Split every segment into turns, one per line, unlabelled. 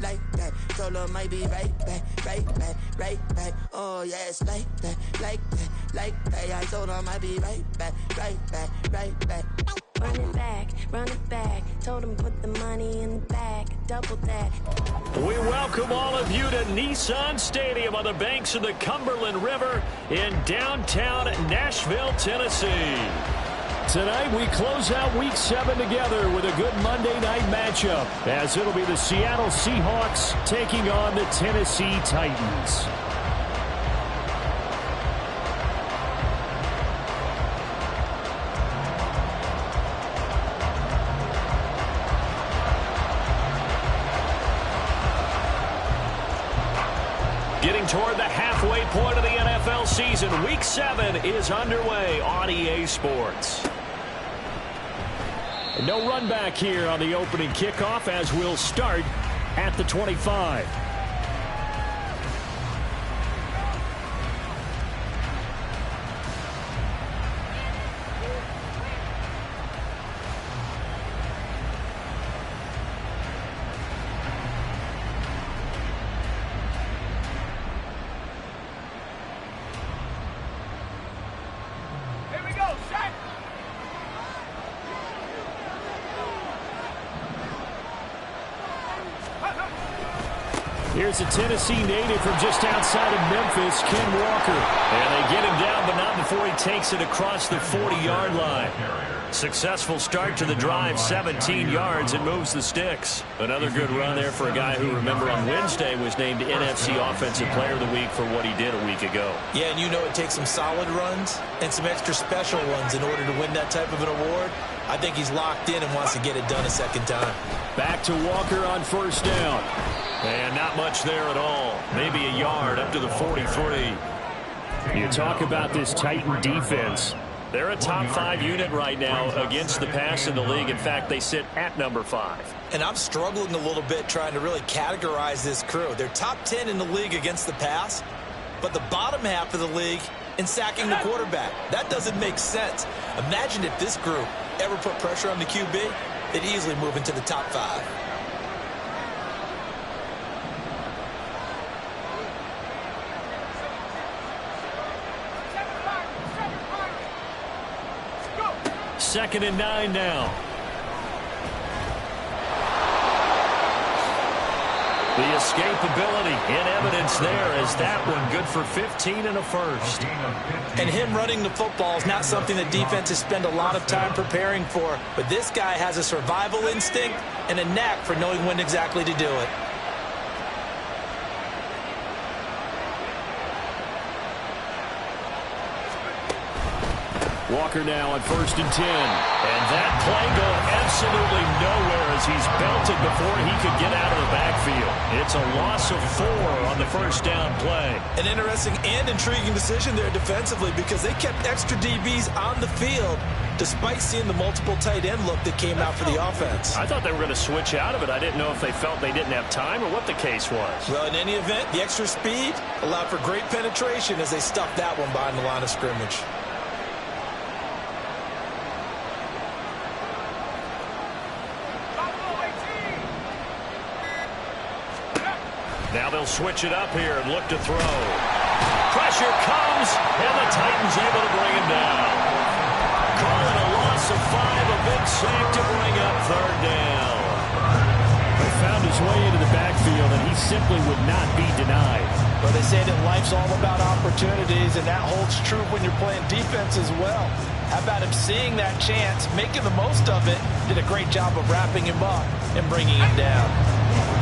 like that. Told her might be right back, right back, right back. Oh yeah, it's like that, like that, like that. I told her might be right back, right back, right back.
Run it back. Told him put the money in the bag, double that.
We welcome all of you to Nissan Stadium on the banks of the Cumberland River in downtown Nashville, Tennessee. Tonight we close out Week 7 together with a good Monday night matchup, as it'll be the Seattle Seahawks taking on the Tennessee Titans. Getting toward the halfway point of the NFL season, Week 7 is underway on EA Sports. No run back here on the opening kickoff, as we'll start at the 25. Here's a Tennessee native from just outside of Memphis, Ken Walker. And they get him down, but not before he takes it across the 40-yard line. Successful start to the drive, 17 yards, and moves the sticks. Another good run there for a guy who, remember, on Wednesday was named NFC Offensive Player of the Week for what he did a week ago.
Yeah, and you know it takes some solid runs and some extra special ones in order to win that type of an award. I think he's locked in and wants to get it done a second time.
Back to Walker on first down. And not much there at all. Maybe a yard up to the 43. You talk about this Titan defense. They're a top 5 unit right now against the pass in the league. In fact, they sit at number 5.
And I'm struggling a little bit trying to really categorize this crew. They're top 10 in the league against the pass, but the bottom half of the league in sacking the quarterback. That doesn't make sense. Imagine if this group ever put pressure on the QB, they'd easily move into the top 5.
Second and 9 now. The escapability in evidence there, as that one good for 15 and a first.
And him running the football is not something that defenses spend a lot of time preparing for, but this guy has a survival instinct and a knack for knowing when exactly to do it.
Walker now on first and 10. And that play going absolutely nowhere as he's belted before he could get out of the backfield. It's a loss of 4 on the first down play.
An interesting and intriguing decision there defensively, because they kept extra DBs on the field despite seeing the multiple tight end look that came out for the offense.
I thought they were going to switch out of it. I didn't know if they felt they didn't have time or what the case was.
Well, in any event, the extra speed allowed for great penetration as they stuffed that one behind the line of scrimmage.
Now they'll switch it up here and look to throw. Pressure comes, and the Titans able to bring him down. Calling a loss of 5, a big sack to bring up third down. He found his way into the backfield, and he simply would not be denied.
Well, they say that life's all about opportunities, and that holds true when you're playing defense as well. How about him seeing that chance, making the most of it, did a great job of wrapping him up and bringing him down.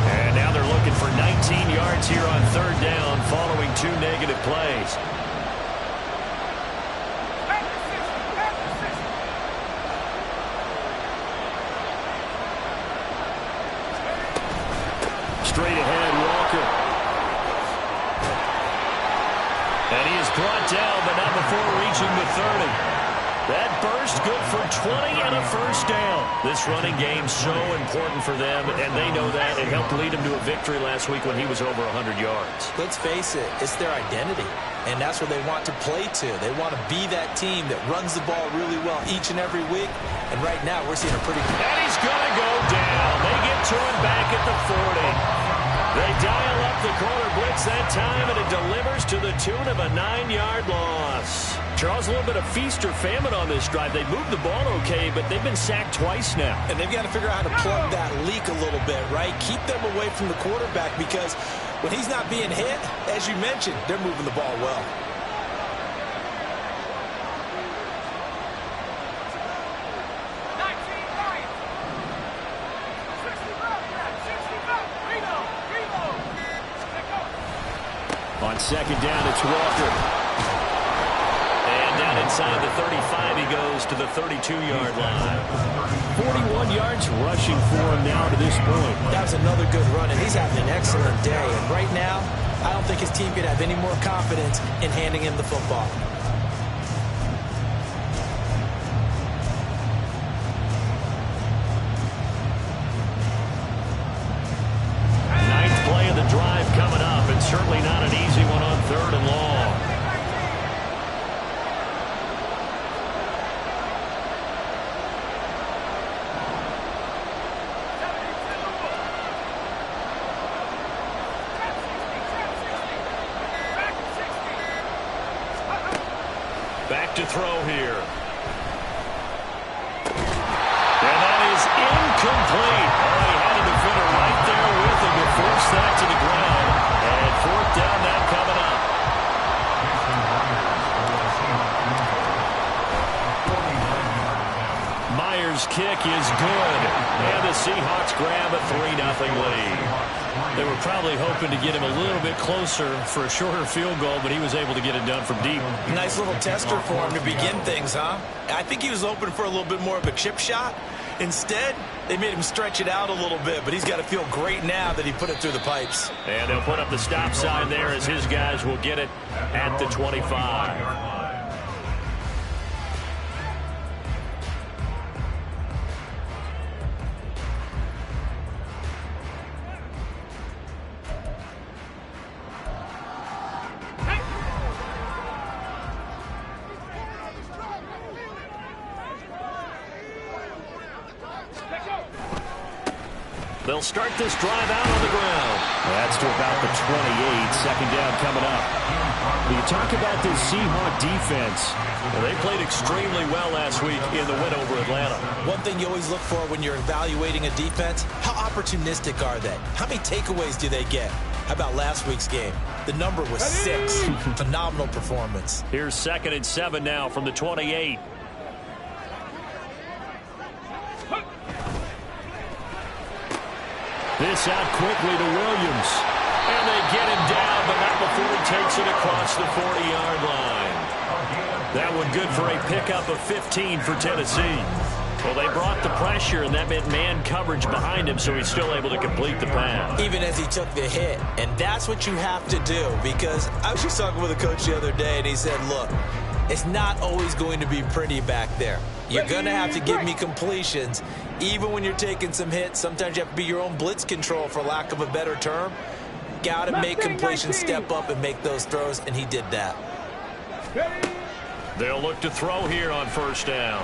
And now they're looking for 19 yards here on third down following 2 negative plays. Straight ahead, Walker. And he is brought down, but not before reaching the 30. That burst good for 20 and a first down. This running game so important for them, and they know that. It helped lead them to a victory last week when he was over 100 yards.
Let's face it, it's their identity, and that's what they want to play to. They want to be that team that runs the ball really well each and every week, and right now we're seeing a pretty...
And he's going to go down. They get to him back at the 40. They dial up the corner blitz that time, and it delivers to the tune of a 9-yard loss. Charles, a little bit of feast or famine on this drive. They moved the ball okay, but they've been sacked twice now.
And they've got to figure out how to plug that leak a little bit, right? Keep them away from the quarterback, because when he's not being hit, as you mentioned, they're moving the ball well.
On second down, it's Walker. And down inside the 35, he goes to the 32-yard line. 41 yards rushing for him now to this point.
That was another good run, and he's having an excellent day. And right now, I don't think his team could have any more confidence in handing him the football.
Ninth play of the drive coming up, and certainly not an easy one on 3rd and long. Back to throw here. And that is incomplete. Oh, he had a defender right there with him to force that to the ground. And 4th down, that coming up. Myers' kick is good. And the Seahawks grab a 3-0 lead. They were probably hoping to get him a little bit closer for a shorter field goal, but he was able to get it done from deep.
Nice little tester for him to begin things, huh? I think he was hoping for a little bit more of a chip shot. Instead, they made him stretch it out a little bit, but he's got to feel great now that he put it through the pipes.
And they'll put up the stop sign there as his guys will get it at the 25. They'll start this drive out on the ground. That's to about the 28. Second down coming up. When you talk about this Seahawk defense, well, they played extremely well last week in the win over Atlanta.
One thing you always look for when you're evaluating a defense, how opportunistic are they? How many takeaways do they get? How about last week's game? The number was 6. Phenomenal performance.
Here's 2nd and 7 now from the 28. This out quickly to Williams. And they get him down, but not before he takes it across the 40-yard line. That one good for a pickup of 15 for Tennessee. Well, they brought the pressure, and that meant man coverage behind him, so he's still able to complete the pass.
Even as he took the hit. And that's what you have to do, because I was just talking with a coach the other day, and he said, look, it's not always going to be pretty back there. You're going to have to give me completions. Even when you're taking some hits, sometimes you have to be your own blitz control, for lack of a better term. Got to make completions, step up, and make those throws, and he did that.
They'll look to throw here on 1st down.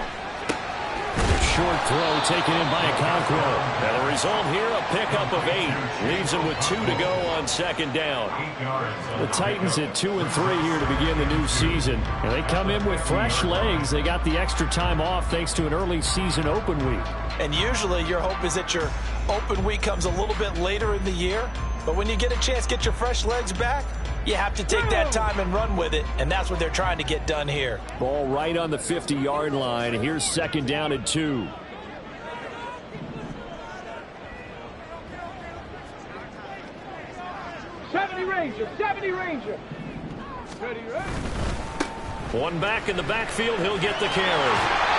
Short throw taken in by Okonkwo. And the result here, a pickup of 8. Leaves them with 2 to go on 2nd down. The Titans at 2-3 here to begin the new season. And they come in with fresh legs. They got the extra time off thanks to an early season open week.
And usually your hope is that your open week comes a little bit later in the year. But when you get a chance to get your fresh legs back, you have to take that time and run with it, and that's what they're trying to get done here.
Ball right on the 50-yard line. Here's 2nd down and 2.
Ranger, 70 Ranger. Ready, ready.
One back in the backfield, he'll get the carry.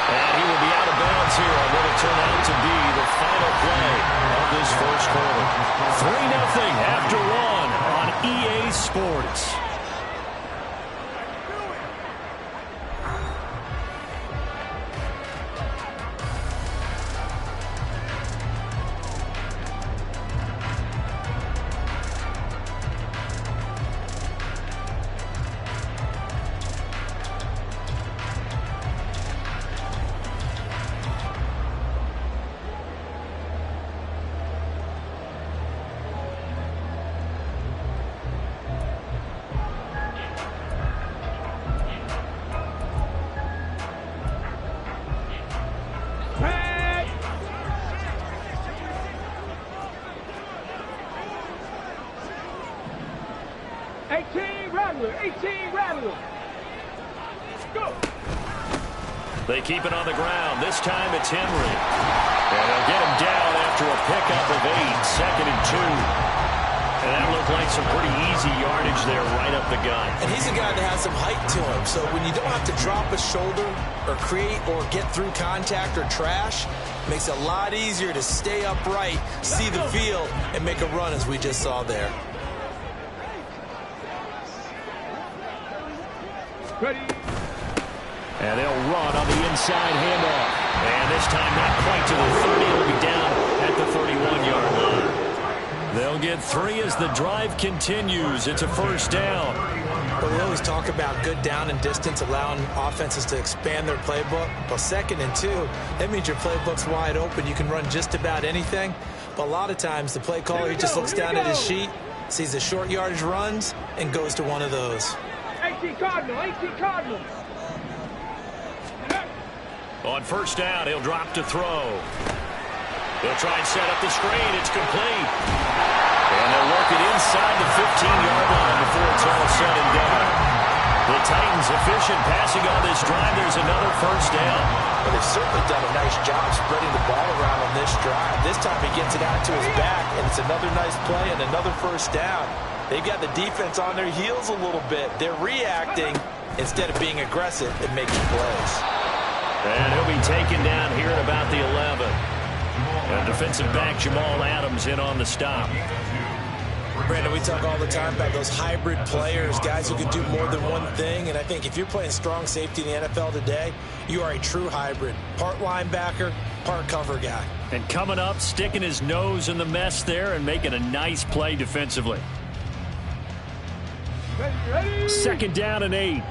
And he will be out of bounds here on what will turn out to be the final play of this first quarter. 3-0 after 1 on EA Sports.
18 Rattler, 18 Rattler. Go.
They keep it on the ground. This time it's Henry. And they'll get him down after a pickup of 8, 2nd and 2. And that looked like some pretty easy yardage there right up the gut.
And he's a guy that has some height to him. So when you don't have to drop a shoulder or create or get through contact or trash, it makes it a lot easier to stay upright, see the field, and make a run as we just saw there.
Ready.
And they'll run on the inside handoff. And this time not quite to the 30. It'll be down at the 31-yard line. They'll get 3 as the drive continues. It's a first down.
But we always talk about good down and distance, allowing offenses to expand their playbook. Well, 2nd and 2, that means your playbook's wide open. You can run just about anything. But a lot of times the play caller, he just looks down at his sheet, sees the short yardage runs, and goes to one of those.
18 Cardinal, 18 Cardinal.
On first down, he'll drop to throw. They'll try and set up the screen. It's complete. And they'll work it inside the 15-yard line before it's all said and done. The Titans efficient passing on this drive. There's another first down.
But they've certainly done a nice job spreading the ball around on this drive. This time he gets it out to his back, and it's another nice play and another first down. They've got the defense on their heels a little bit. They're reacting instead of being aggressive and making plays.
And he'll be taken down here at about the 11. And defensive back Jamal Adams in on the stop.
Brandon, we talk all the time about those hybrid players, guys who can do more than one thing. And I think if you're playing strong safety in the NFL today, you are a true hybrid. Part linebacker, part cover guy.
And coming up, sticking his nose in the mess there and making a nice play defensively.
Ready.
2nd down and 8.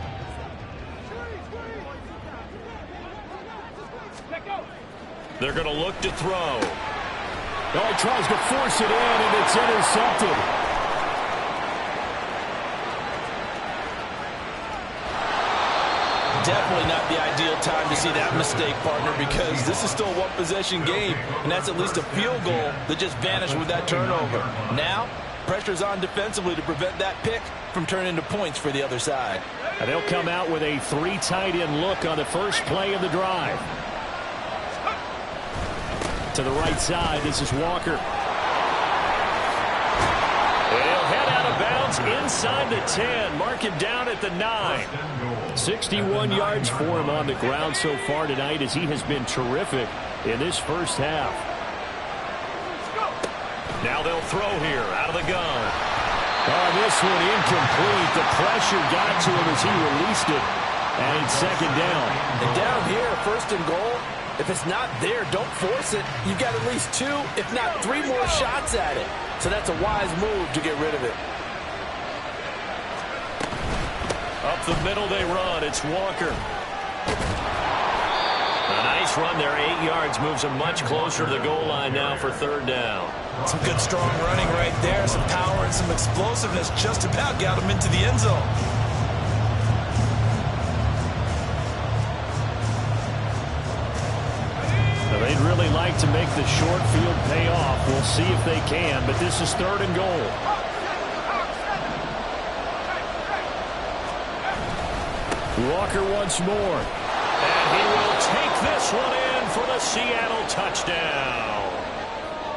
They're going to look to throw. Oh, he tries to force it in, and it's intercepted.
Definitely not the ideal time to see that mistake, partner, because this is still a one-possession game, and that's at least a field goal that just vanished with that turnover. Now, pressure's on defensively to prevent that pick from turning into points for the other side.
And they'll come out with a 3 tight end look on the first play of the drive. To the right side, this is Walker. He'll head out of bounds inside the 10. Mark him down at the 9. 61 yards for him on the ground so far tonight as he has been terrific in this first half. Now they'll throw here out of the gun. Oh, this one incomplete. The pressure got to him as he released it. And it's 2nd down.
And down here, 1st and goal. If it's not there, don't force it. You've got at least 2, if not 3 more shots at it. So that's a wise move to get rid of it.
Up the middle they run. It's Walker. A nice run there. 8 yards moves him much closer to the goal line now for 3rd down.
Some good strong running right there. Some power and some explosiveness just about got him into the end zone.
They'd really like to make the short field pay off. We'll see if they can, but this is 3rd and goal. Walker once more. And he will take this one in for the Seattle touchdown.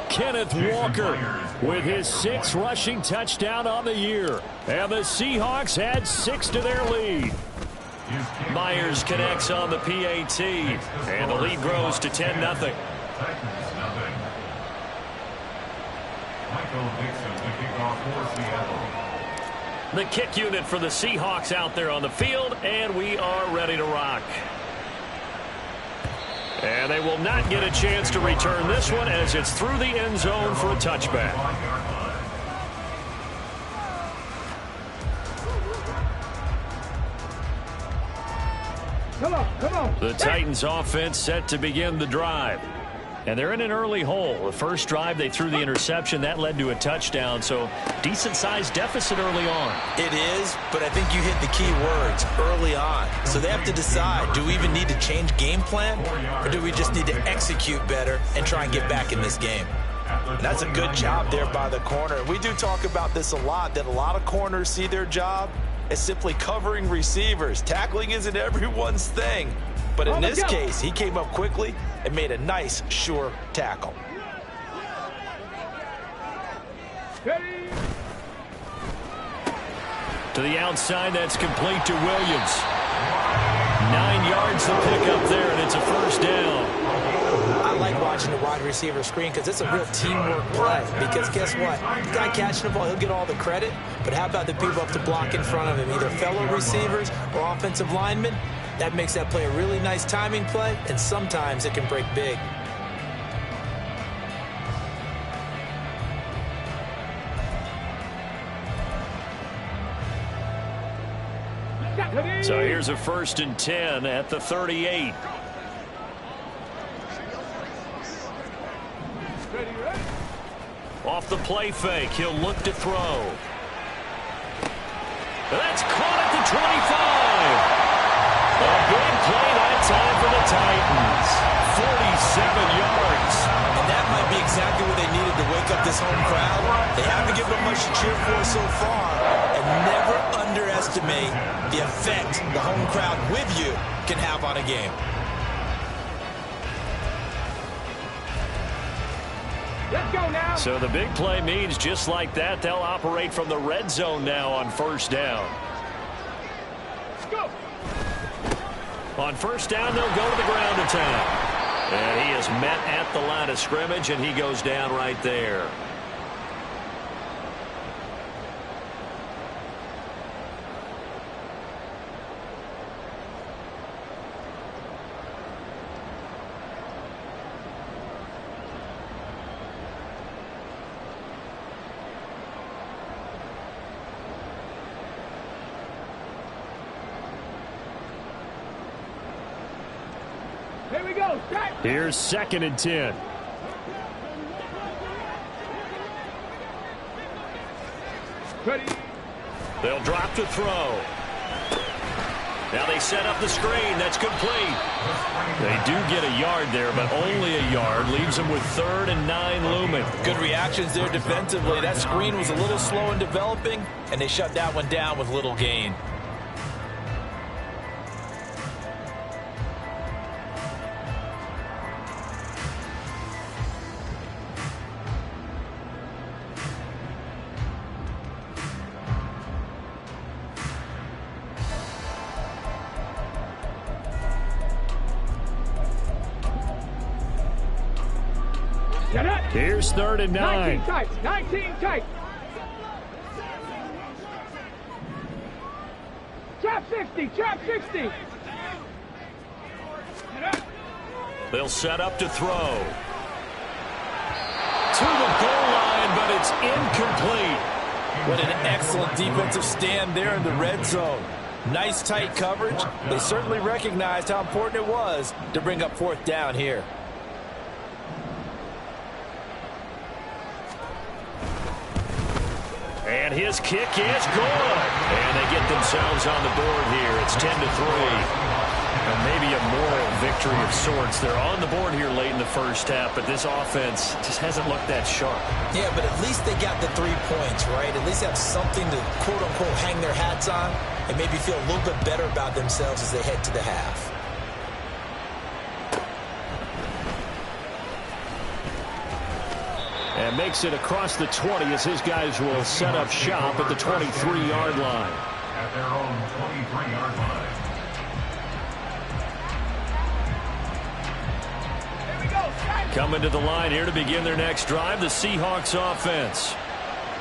Kenneth Walker with his 6th rushing touchdown on the year. And the Seahawks add 6 to their lead. Myers connects on the PAT, and the lead grows to 10-0. The kick unit for the Seahawks out there on the field, and we are ready to rock. And they will not get a chance to return this one as it's through the end zone for a touchback.
Come on.
The Titans offense set to begin the drive. And they're in an early hole. The first drive, they threw the interception. That led to a touchdown, so decent-sized deficit early on.
It is, but I think you hit the key words, early on. So they have to decide, do we even need to change game plan, or do we just need to execute better and try and get back in this game? And that's a good job there by the corner. We do talk about this a lot, that a lot of corners see their job as simply covering receivers. Tackling isn't everyone's thing. But in this case, he came up quickly and made a nice, sure tackle.
Ready.
To the outside, that's complete to Williams. 9 yards to pick up there, and it's a first down.
I like watching the wide receiver screen because it's a real teamwork play. Because guess what? The guy catching the ball, he'll get all the credit. But how about the people up to block in front of him, either fellow receivers or offensive linemen? That makes that play a really nice timing play, and sometimes it can break big.
So here's a 1st and 10 at the 38. Off the play fake, he'll look to throw. That's caught at the 25. A big play that time for the Titans. 47 yards.
And that might be exactly what they needed to wake up this home crowd. They haven't given them much to cheer for so far. And never underestimate the effect the home crowd with you can have on a game.
Let's go now.
So the big play means just like that, they'll operate from the red zone now on 1st down.
Let's go.
On 1st down, they'll go to the ground attack. And he is met at the line of scrimmage, and he goes down right there.
Here we go. Strike.
Here's 2nd and 10.
Ready.
They'll drop to throw. Now they set up the screen. That's complete. They do get a yard there, but only a yard. Leaves them with 3rd and 9 looming.
Good reactions there defensively. That screen was a little slow in developing, and they shut that one down with little gain.
Here's 3rd and 9.
19 tight. 19 tight. Trap 60. Trap 60.
They'll set up to throw. To the goal line, but it's incomplete.
What an excellent defensive stand there in the red zone. Nice tight coverage. They certainly recognized how important it was to bring up 4th down here.
And his kick is good. And they get themselves on the board here. It's 10-3. And maybe a moral victory of sorts. They're on the board here late in the 1st half, but this offense just hasn't looked that sharp.
Yeah, but at least they got the 3 points, right? At least have something to, quote-unquote, hang their hats on and maybe feel a little bit better about themselves as they head to the half.
And makes it across the 20 as his guys will set up shop at the 23-yard line.
At their own 23-yard line.
Coming to the line here to begin their next drive, the Seahawks offense.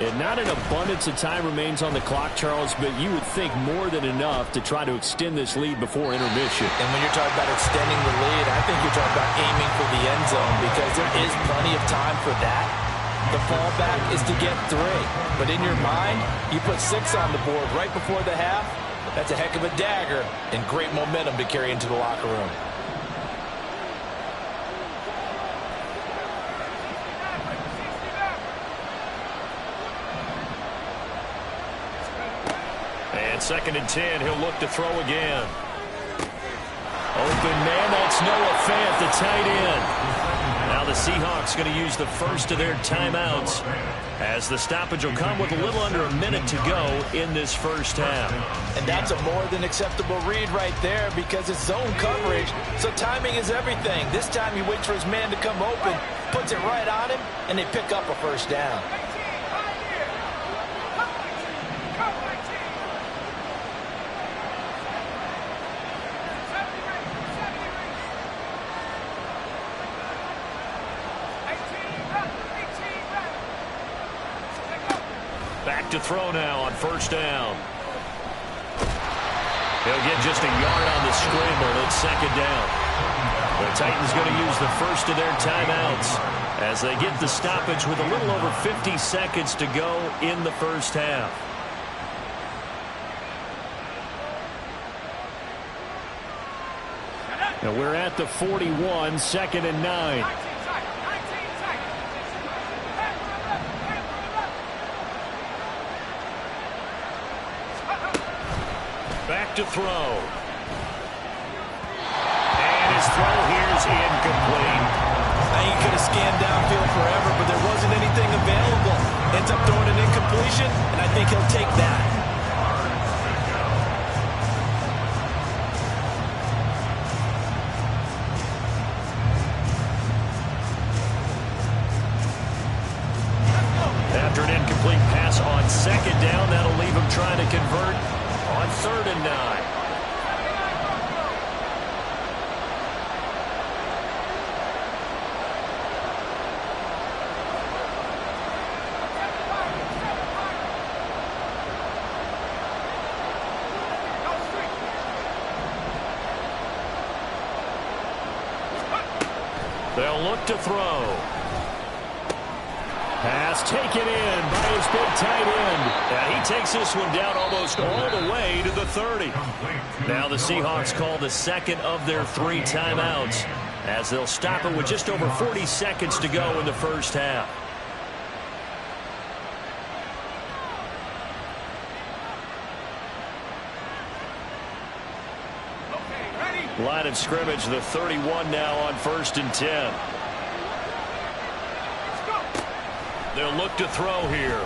And not an abundance of time remains on the clock, Charles, but you would think more than enough to try to extend this lead before intermission.
And when you're talking about extending the lead, I think you're talking about aiming for the end zone because there is plenty of time for that. The fallback is to get 3. But in your mind, you put 6 on the board right before the half. That's a heck of a dagger and great momentum to carry into the locker room.
And 2nd and 10, he'll look to throw again. Open man, that's Noah Fant, the tight end. Now the Seahawks going to use the first of their timeouts as the stoppage will come with a little under a minute to go in this first half.
And that's a more than acceptable read right there because it's zone coverage, so timing is everything. This time he waits for his man to come open, puts it right on him, and they pick up a first down.
Back to throw now on first down. He'll get just a yard on the scramble. It's second down. The Titans going to use the first of their timeouts as they get the stoppage with a little over 50 seconds to go in the first half. Now we're at the 41, second and 9. Back to throw. And his throw here is incomplete.
Now you could have scanned downfield forever, but there wasn't anything available. Ends up throwing an incompletion, and I think he'll take that.
After an incomplete pass on second down, that'll leave him trying to convert on third and 9. They'll look to throw. Pass taken in by his big tight end. And he takes this one down almost all the way to the 30. Now the Seahawks call the second of their 3 timeouts as they'll stop it with just over 40 seconds to go in the first half. Line of scrimmage, the 31 now on first and 10. They'll look to throw here.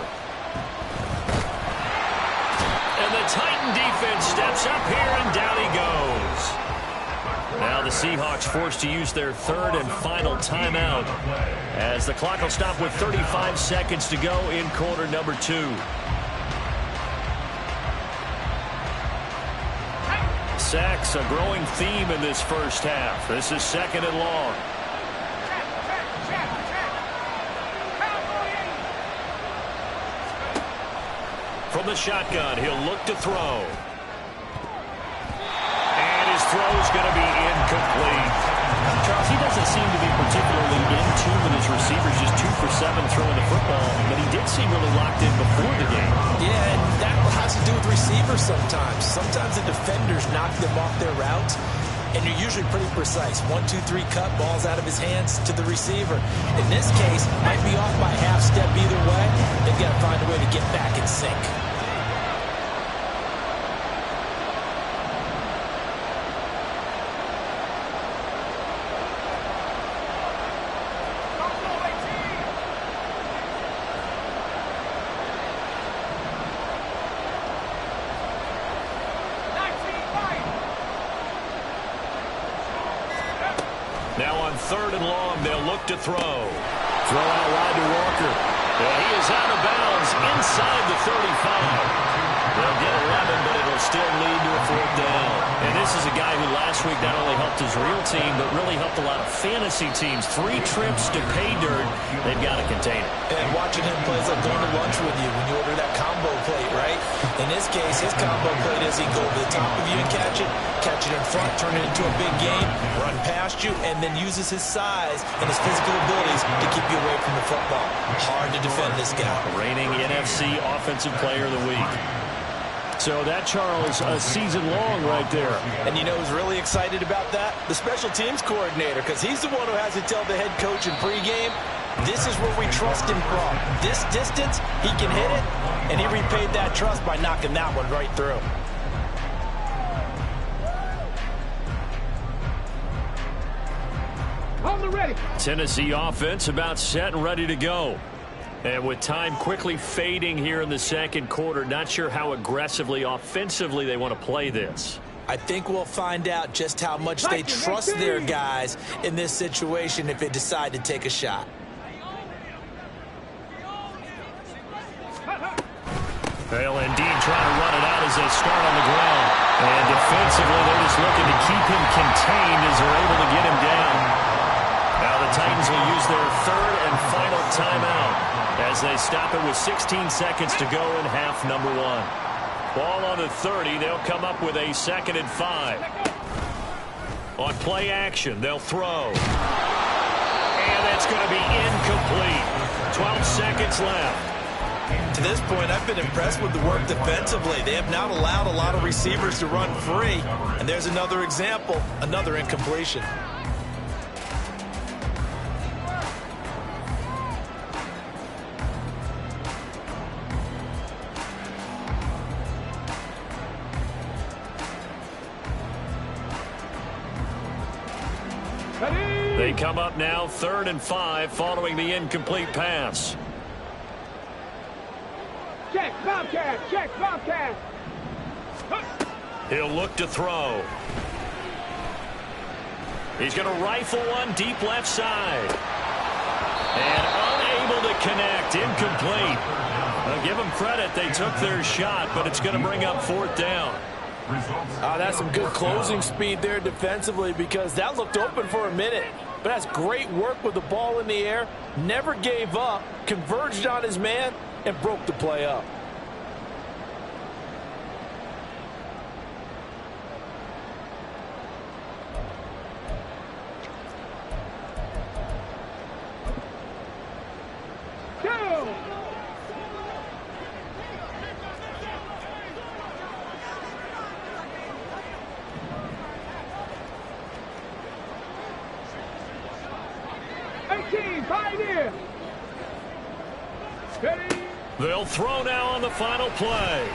And the Titan defense steps up here, and down he goes. Now the Seahawks forced to use their third and final timeout as the clock will stop with 35 seconds to go in quarter number 2. Sacks, a growing theme in this first half. This is second and long. From the shotgun, he'll look to throw. And his throw is going to be incomplete.
Charles, he doesn't seem to be particularly in tune with his receivers, just 2 for 7 throwing the football, but he did seem really locked in before the game.
Yeah, and that has to do with receivers sometimes. Sometimes the defenders knock them off their routes, and you're usually pretty precise. 1, 2, 3 cut, balls out of his hands to the receiver. In this case, might be off by half step either way. They've got to find a way to get back in sync.
Now on third and long, they'll look to throw. Throw out wide to Walker. And he is out of bounds inside the 35. They'll get 11, but it'll still lead to a fourth down. And this is a guy who last week not only helped his real team, but really helped a lot of fantasy teams. 3 trips to pay dirt. They've got to contain it.
And watching him play is like going to lunch with you when you order that combo plate, right? In this case, his combo plate is he go to the top of you and catch it in front, turn it into a big game, run past you, and then uses his size and his physical abilities to keep you away from the football. Hard to defend this guy.
Reigning NFC Offensive Player of the Week. So that, Charles, a season long right there.
And you know who's really excited about that? The special teams coordinator, because he's the one who has to tell the head coach in pregame, this is where we trust him from. This distance, he can hit it, and he repaid that trust by knocking that one right through.
On the ready.
Tennessee offense about set and ready to go. And with time quickly fading here in the second quarter, not sure how aggressively, offensively they want to play this.
I think we'll find out just how much they trust their guys in this situation if they decide to take a shot.
They'll indeed try to run it out as they start on the ground. And defensively, they're just looking to keep him contained as they're able to get him down. Now the Titans will use their third and final timeout as they stop it with 16 seconds to go in half number one. Ball on the 30. They'll come up with a 2nd and 5. On play action, they'll throw. And that's going to be incomplete. 12 seconds left.
To this point, I've been impressed with the work defensively. They have not allowed a lot of receivers to run free. And there's another example, another incompletion.
They come up now 3rd and 5 following the incomplete pass.
Check, Bobcat, check, Bobcat.
He'll look to throw. He's going to rifle one deep left side. And unable to connect, incomplete. I'll give them credit, they took their shot, but it's going to bring up 4th down.
That's some good closing speed there defensively because that looked open for a minute. But that's great work with the ball in the air. Never gave up, converged on his man, and broke the play up.
They'll throw now on the final play.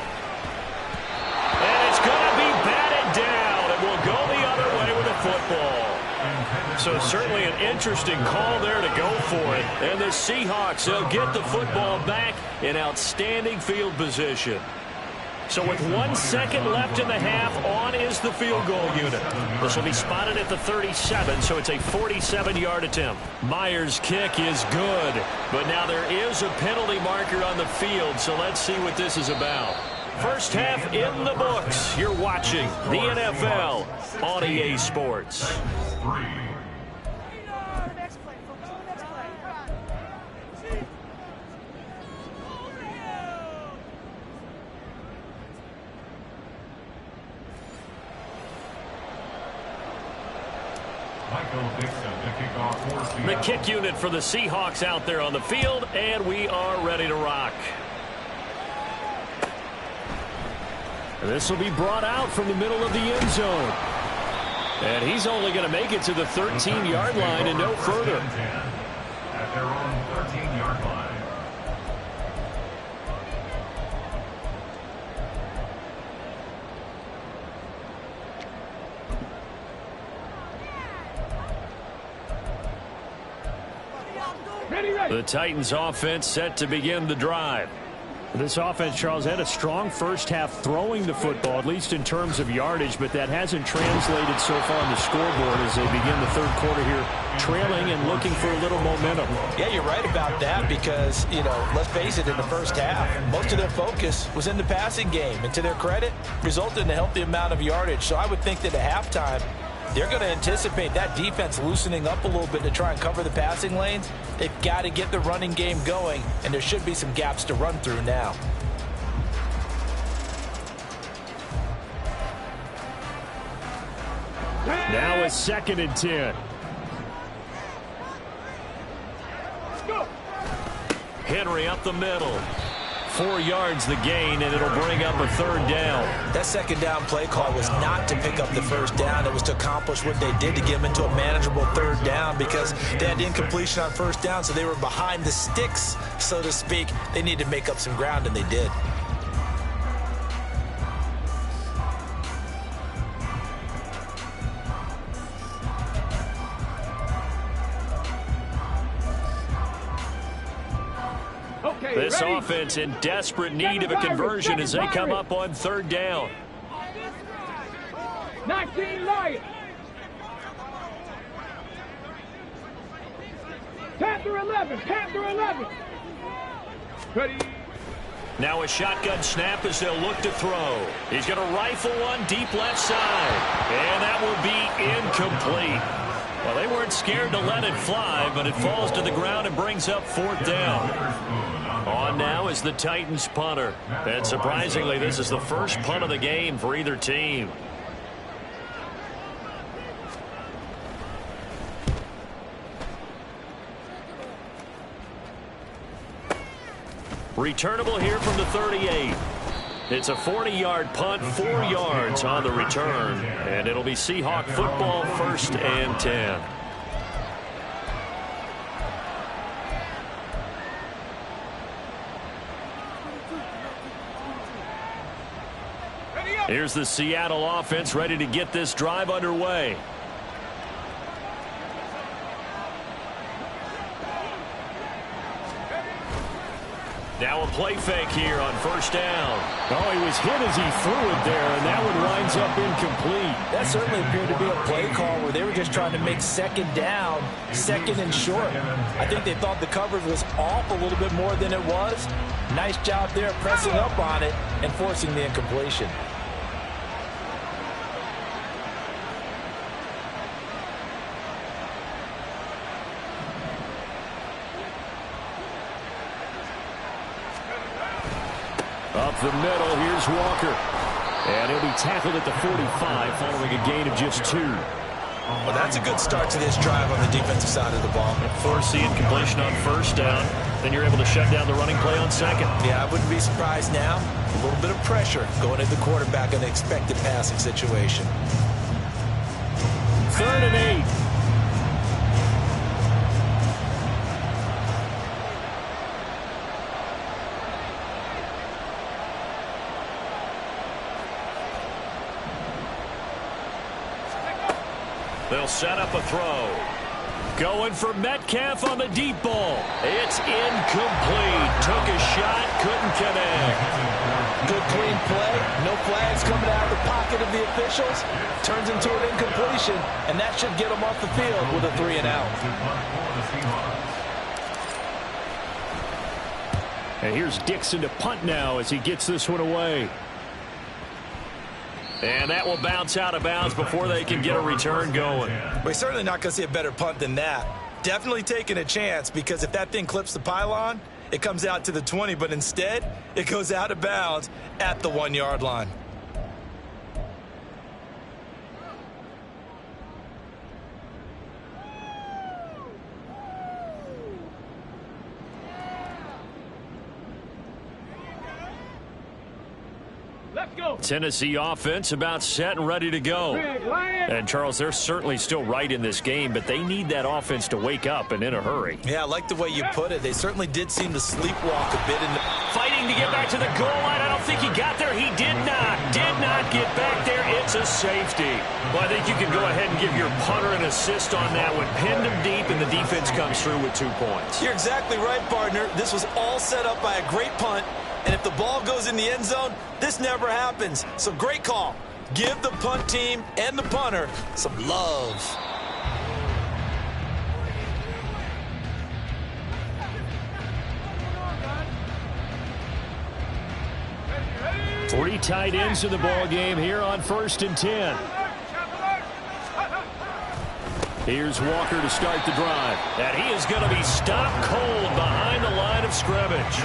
And it's going to be batted down. And will go the other way with the football. So certainly an interesting call there to go for it. And the Seahawks, they'll get the football back in outstanding field position. So with 1 second left in the half, on is the field goal unit. This will be spotted at the 37, so it's a 47-yard attempt. Myers' kick is good, but now there is a penalty marker on the field, so let's see what this is about. First half in the books. You're watching the NFL on EA Sports. The kick unit for the Seahawks out there on the field, and we are ready to rock. This will be brought out from the middle of the end zone. And he's only going to make it to the 13-yard line and no further.
At their own 13-yard line.
The Titans offense set to begin the drive.
This offense, Charles, had a strong first half throwing the football, at least in terms of yardage, but that hasn't translated so far on the scoreboard as they begin the third quarter here, trailing and looking for a little momentum.
Yeah, you're right about that because, let's face it, in the first half, most of their focus was in the passing game. And to their credit, resulted in a healthy amount of yardage. So I would think that at halftime, they're going to anticipate that defense loosening up a little bit to try and cover the passing lanes. They've got to get the running game going, and there should be some gaps to run through now.
Now it's 2nd and 10. Henry up the middle. 4 yards the gain, and it'll bring up a 3rd down.
That 2nd down play call was not to pick up the 1st down. It was to accomplish what they did to get them into a manageable 3rd down because they had incompletion on 1st down, so they were behind the sticks, so to speak. They needed to make up some ground, and they did.
This offense in desperate need of a conversion as they come up on third down.
19 Lions. Panther 11. Panther 11. Ready.
Now a shotgun snap as they'll look to throw. He's going to rifle one deep left side. And that will be incomplete. Well, they weren't scared to let it fly, but it falls to the ground and brings up fourth down. On now is the Titans punter. And surprisingly, this is the first punt of the game for either team. Returnable here from the 38. It's a 40-yard punt, 4 yards on the return. And it'll be Seahawk football, 1st and 10. Here's the Seattle offense ready to get this drive underway. Now a play fake here on first down.
Oh, he was hit as he threw it there, and that one winds up incomplete.
That certainly appeared to be a play call where they were just trying to make second down, second and short. I think they thought the coverage was off a little bit more than it was. Nice job there pressing up on it and forcing the incompletion.
Up the middle, here's Walker. And he'll be tackled at the 45 following a gain of just 2.
Well, that's a good start to this drive on the defensive side of the ball.
Force the incompletion on first down. Then you're able to shut down the running play on second.
Yeah, I wouldn't be surprised now. A little bit of pressure going at the quarterback in the expected passing situation.
3rd and 8.
They'll set up a throw. Going for Metcalf on the deep ball. It's incomplete. Took a shot, couldn't connect.
Good clean play. No flags coming out of the pocket of the officials. Turns into an incompletion, and that should get them off the field with a 3 and out.
And here's Dixon to punt now as he gets this one away.
And that will bounce out of bounds before they can get a return going.
We're certainly not going to see a better punt than that. Definitely taking a chance, because if that thing clips the pylon, it comes out to the 20, but instead, it goes out of bounds at the 1-yard line.
Tennessee offense about set and ready to go. And, Charles, they're certainly still right in this game, but they need that offense to wake up and in a hurry.
Yeah, I like the way you put it. They certainly did seem to sleepwalk a bit.
Fighting to get back to the goal line. I don't think he got there. He did not. Did not get back there. It's a safety. Well, I think you can go ahead and give your punter an assist on that one. Pinned him deep, and the defense comes through with 2 points.
You're exactly right, partner. This was all set up by a great punt. And if the ball goes in the end zone, this never happens. So great call. Give the punt team and the punter some love.
Three tight ends in the ball game here on 1st and 10. Here's Walker to start the drive.
And he is going to be stopped cold behind the line of scrimmage.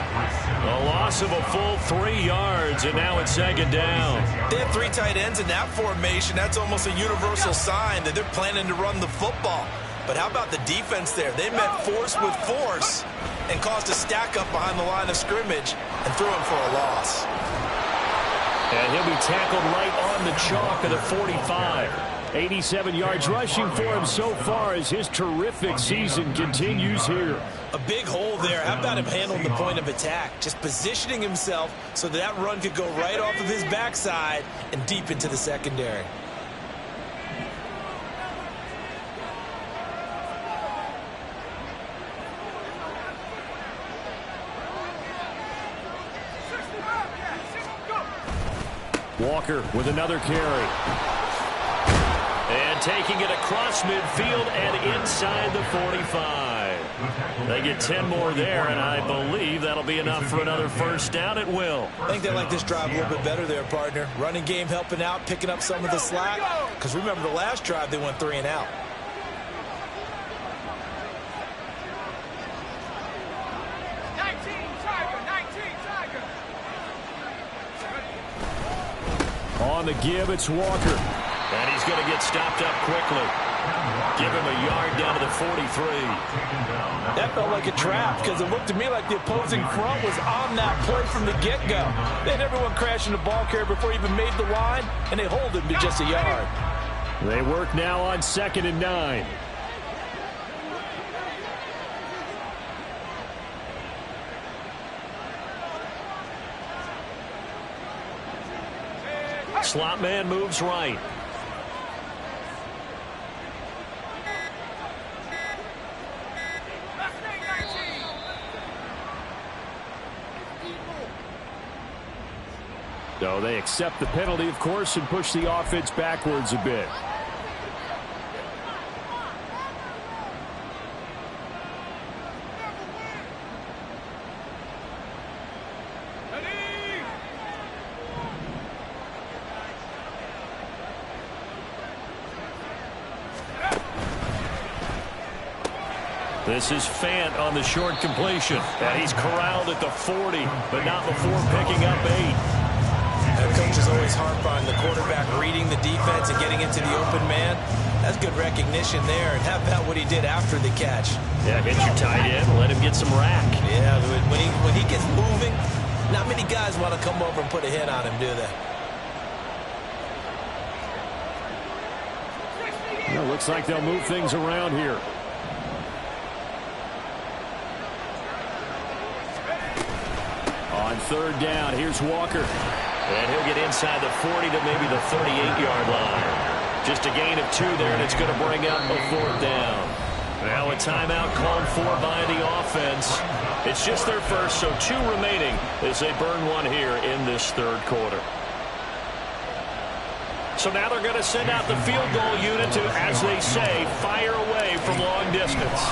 A loss of a full 3 yards, and now it's 2nd down.
They have 3 tight ends in that formation. That's almost a universal sign that they're planning to run the football. But how about the defense there? They met force with force and caused a stack up behind the line of scrimmage and threw him for a loss.
And he'll be tackled right on the chalk of the 45.
87 yards rushing for him so far as his terrific season continues here.
A big hole there. How about him handling the point of attack? Just positioning himself so that run could go right off of his backside and deep into the secondary.
Walker with another carry.
And taking it across midfield and inside the 45. They get 10 more there, and I believe that'll be enough for another first down at will.
I think they like this drive a little bit better there, partner. Running game helping out, picking up some of the slack. Because remember, the last drive they went 3 and out.
On the give, it's Walker.
And he's going to get stopped up quickly. Give him a yard down to the 43.
That felt like a trap because it looked to me like the opposing front was on that play from the get-go. They had everyone crashing the ball carrier before he even made the line, and they hold him to just a yard.
They work now on 2nd and 9.
Slot man moves right.
So they accept the penalty, of course, and push the offense backwards a bit.
This is Fant on the short completion. And he's corralled at the 40, but not before picking up 8.
That coach is always harp on the quarterback reading the defense and getting into the open man. That's good recognition there. And how about what he did after the catch?
Yeah, hit your tight end, let him get some rack.
Yeah, when he gets moving, not many guys want to come over and put a hit on him, do they?
Well, looks like they'll move things around here. On 3rd down, here's Walker.
And he'll get inside the 40 to maybe the 38-yard line. Just a gain of 2 there, and it's going to bring up a 4th down. Now a timeout called for by the offense. It's just their first, so 2 remaining as they burn 1 here in this 3rd quarter. So now they're going to send out the field goal unit to, as they say, fire away from long distance.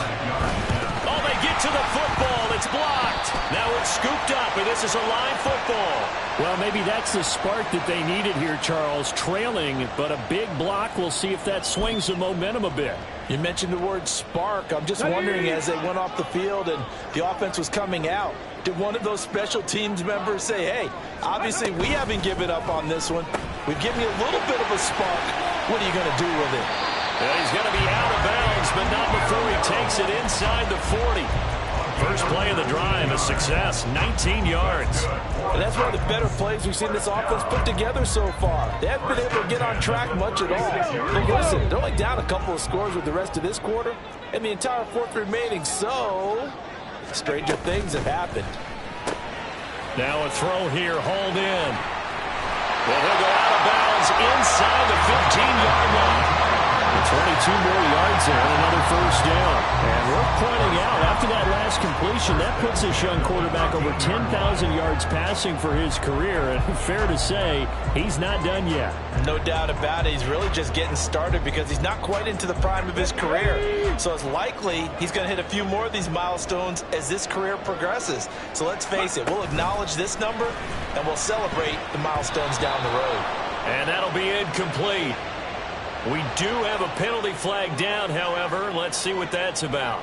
Oh, they get to the football. It's blocked. Now it's scooped up, and this is a live football.
Well, maybe that's the spark that they needed here, Charles. Trailing, but a big block. We'll see if that swings the momentum a bit.
You mentioned the word spark. I'm just wondering, as they went off the field and the offense was coming out, did one of those special teams members say, hey, obviously we haven't given up on this one. We've given you a little bit of a spark. What are you going to do with it?
Yeah, he's going to be out of bounds, but not before he takes it inside the 40. First play of the drive, a success, 19 yards.
And that's one of the better plays we've seen this offense put together so far. They haven't been able to get on track much at all. But listen, they're only down a couple of scores with the rest of this quarter and the entire 4th remaining, so stranger things have happened.
Now a throw here, hauled in. Well, he'll go out of bounds inside the 15-yard line. 22 more yards there and another first down. And we're pointing out, after that last completion, that puts this young quarterback over 10,000 yards passing for his career. And fair to say, he's not done yet.
No doubt about it. He's really just getting started because he's not quite into the prime of his career. So it's likely he's going to hit a few more of these milestones as this career progresses. So let's face it, we'll acknowledge this number and we'll celebrate the milestones down the road.
And that'll be incomplete. We do have a penalty flag down, however. Let's see what that's about.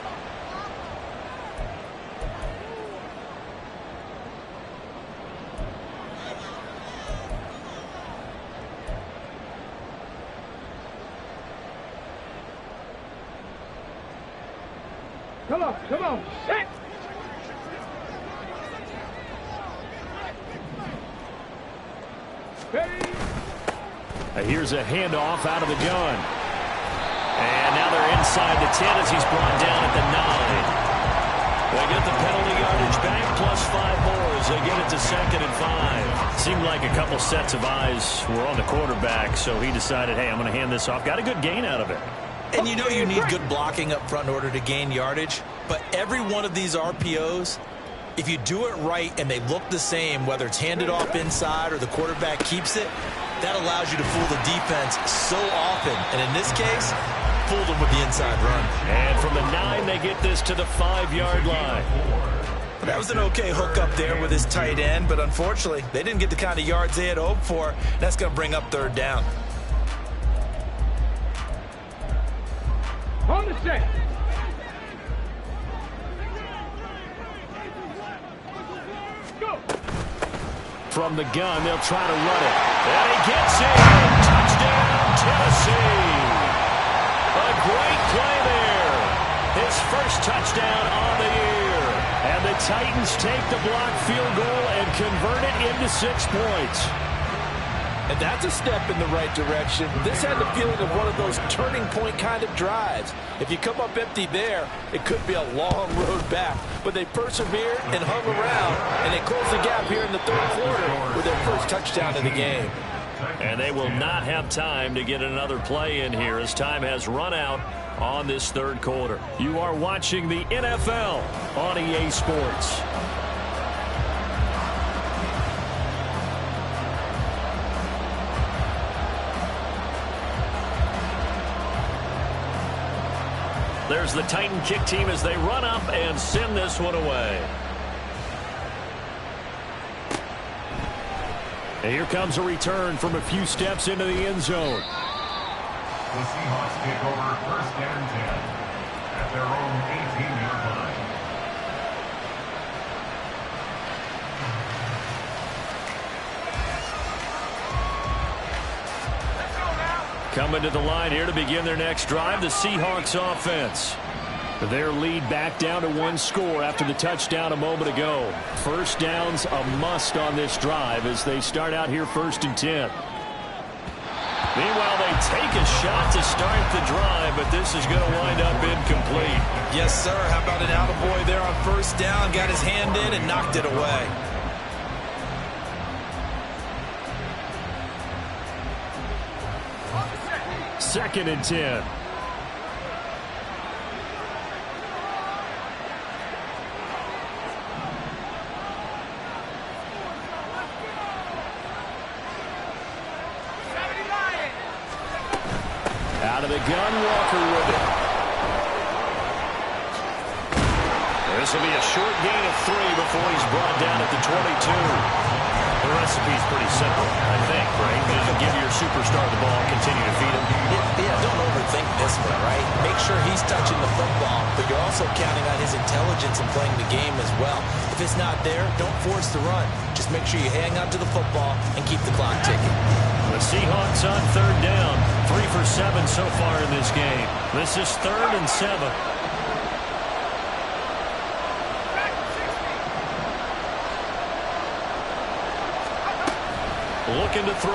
Come on, set! Ready?
Here's a handoff out of the gun. And now they're inside the 10 as he's brought down at the 9. They get the penalty yardage back plus 5 more as they get it to 2nd and 5. Seemed like a couple sets of eyes were on the quarterback, so he decided, hey, I'm going to hand this off. Got a good gain out of it.
And you know you need good blocking up front in order to gain yardage, but every one of these RPOs If you do it right and they look the same, whether it's handed off inside or the quarterback keeps it, that allows you to fool the defense so often. And in this case, fooled them with the inside run.
And from the 9, they get this to the 5-yard line.
That was an okay hook up there with his tight end, but unfortunately, they didn't get the kind of yards they had hoped for. That's going to bring up 3rd down.
On the set. Go.
From the gun, they'll try to run it. And he gets in. Touchdown, Tennessee. A great play there. His first touchdown on the year. And the Titans take the blocked field goal and convert it into 6 points.
And that's a step in the right direction. This had the feeling of one of those turning point kind of drives. If you come up empty there, it could be a long road back. But they persevered and hung around, and they closed the gap here in the 3rd quarter with their first touchdown of the game.
And they will not have time to get another play in here as time has run out on this 3rd quarter. You are watching the NFL on EA Sports. There's the Titan kick team as they run up and send this one away. And here comes a return from a few steps into the end zone.
The Seahawks take over 1st and 10 at their own 18-yard line.
Coming to the line here to begin their next drive, the Seahawks offense. Their lead back down to 1 score after the touchdown a moment ago. First down's a must on this drive as they start out here 1st and 10. Meanwhile, they take a shot to start the drive, but this is going to wind up incomplete.
Yes, sir. How about an attaboy there on 1st down? Got his hand in and knocked it away.
Second and 10. Out of the gun, Walker with it. This will be a short gain of 3 before he's brought down at the 22. The recipe's pretty simple, I think, right? Just give your superstar the ball, continue to feed him.
Yeah, don't overthink this one, right? Make sure he's touching the football, but you're also counting on his intelligence in playing the game as well. If it's not there, don't force the run. Just make sure you hang on to the football and keep the clock ticking.
The Seahawks on 3rd down. 3 for 7 so far in this game. This is 3rd and 7. Looking to throw.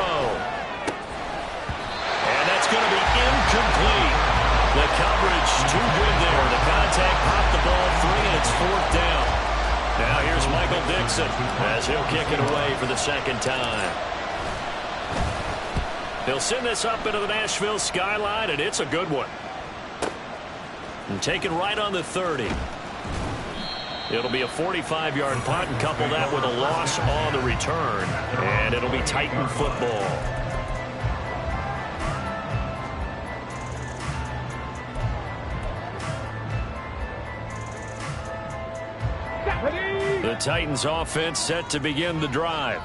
And that's going to be incomplete. The coverage too good there. The contact popped the ball free, and it's 4th down. Now here's Michael Dixon as he'll kick it away for the 2nd time. They'll send this up into the Nashville skyline, and it's a good one. And taken right on the 30. It'll be a 45-yard punt and couple that with a loss on the return. And it'll be Titan football. The Titans offense set to begin the drive.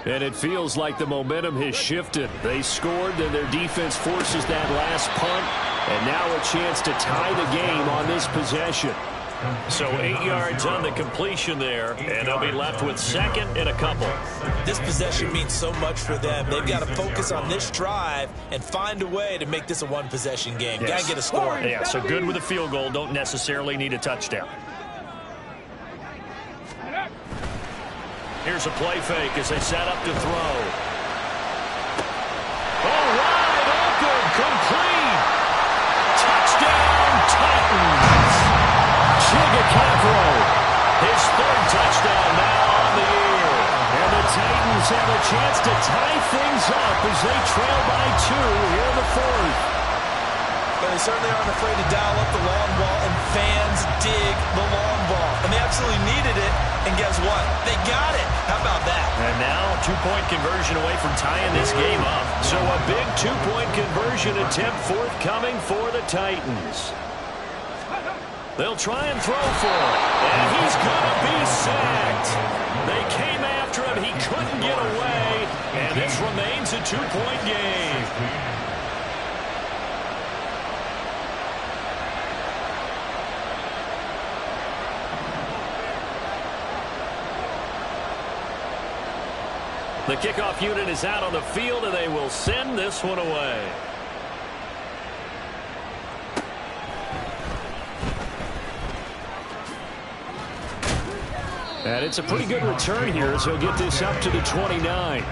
And it feels like the momentum has shifted. They scored, then their defense forces that last punt. And now a chance to tie the game on this possession. So 8 yards on the completion there, and they'll be left with 2nd and a couple.
This possession means so much for them. They've got to focus on this drive and find a way to make this a one-possession game.
Yes.
Got to get a score.
Yeah, so good with a field goal. Don't necessarily need a touchdown. Here's a play fake as they set up to throw. Oh, wide open, complete. Touchdown, Titans. Chigga-Capro, his 3rd touchdown now on the year. And the Titans have a chance to tie things up as they trail by 2 here in the 4th.
they certainly aren't afraid to dial up the long ball, and fans dig the long ball. And they absolutely needed it, and guess what? They got it. How about that?
And now, two-point conversion away from tying this game up. So a big two-point conversion attempt forthcoming for the Titans. They'll try and throw for it, and he's going to be sacked. They came after him. He couldn't get away, and this remains a two-point game. The kickoff unit is out on the field, and they will send this one away. And it's a pretty good return here as he'll get this up to the 29.